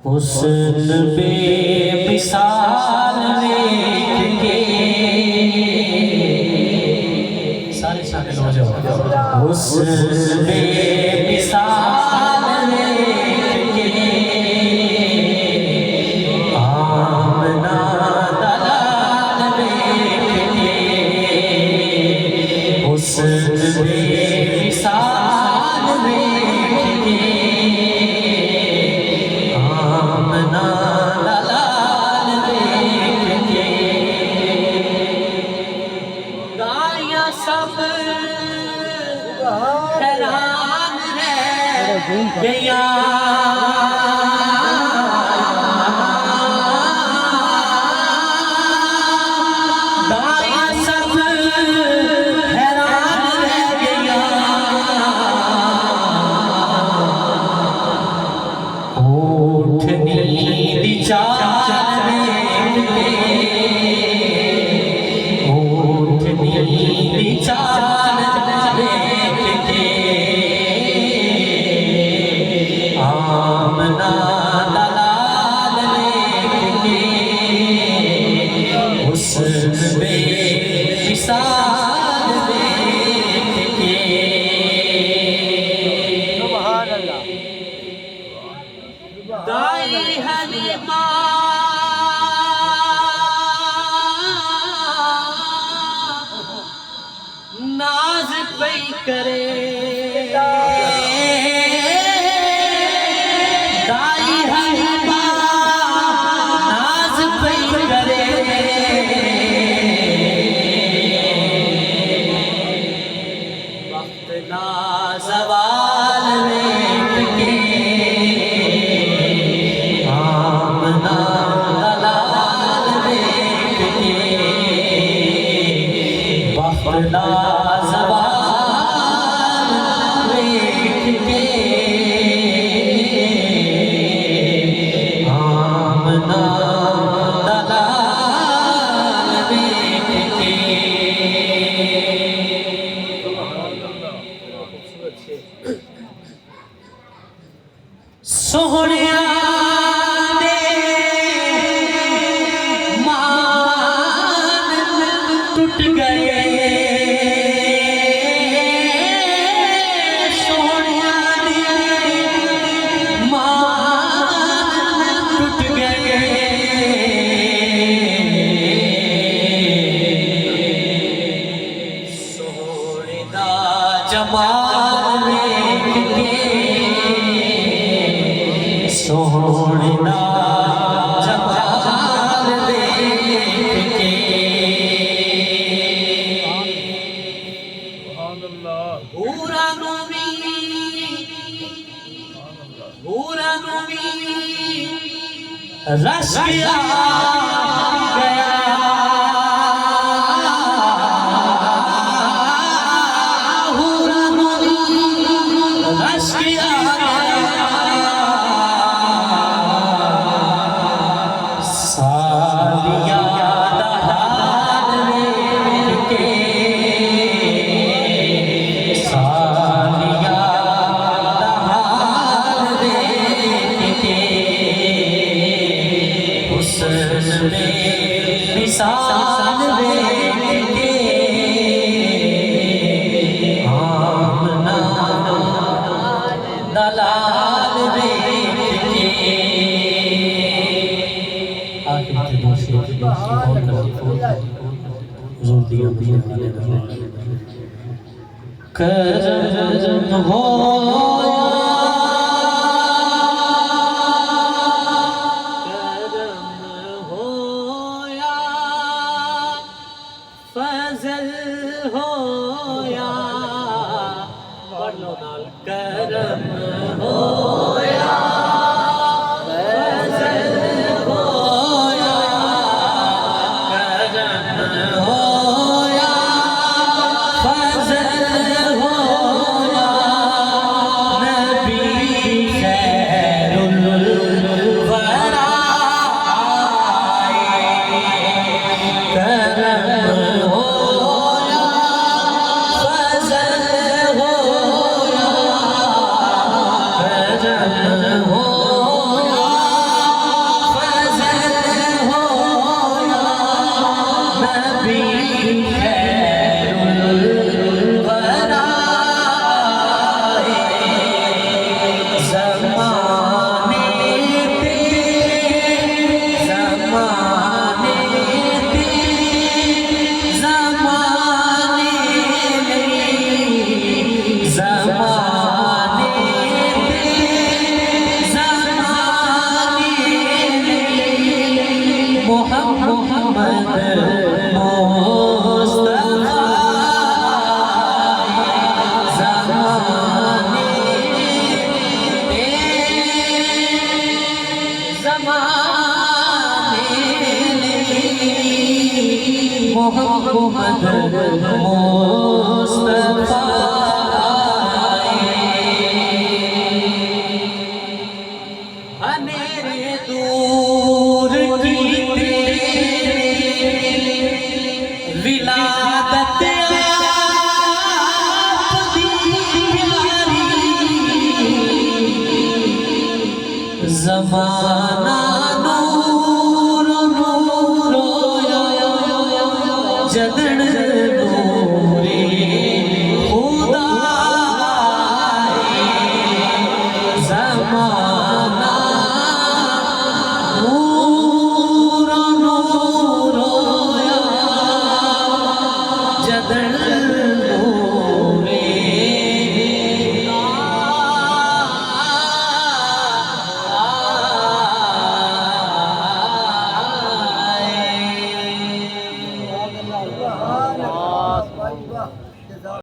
हुस्न बेमिसाल देख के सारे शामिल हो जाओ। हुस्न बेमिसाल देख के आमना दलाल देख के हुस्न बेमिसाल देख के आमना दलाल देख के गालियां सब हैरान रह गया। गालियां सब हैरान रह गया। होठ नींद चाल देख के होठ नींद चाल देख के आमना दलाल देख के हुस्न बेमिसाल देख के सुभान अल्लाह। दाई हलीमा नाज पई करे। दाई हलीमा नाज पई करे। वक्त नाज़वाल देख के आमना दलाल देख के वक्त नाज़वाल देख के आमना दलाल देख के सोहणिया दे मान टूट गए। सोहणिया दे मान टूट गए। सोहणे दा जमाल देख के सोहणे दा जमाल देख के पूरा नूरी रश गया पूरा नूरी रश गया। सालिया दा हाल देख के सालिया दा हाल देख के हुस्न बेमिसाल देख के आमना दलाल देख के आखिर के दूसरे बहुत जोर दिया करम हो फजल होया करम होया फजल होया करम होया फजल होया ज़माने मोहम्मद मुस्तफा मेरे दूर की तेरी विलादत आपकी प्यारी ज़माना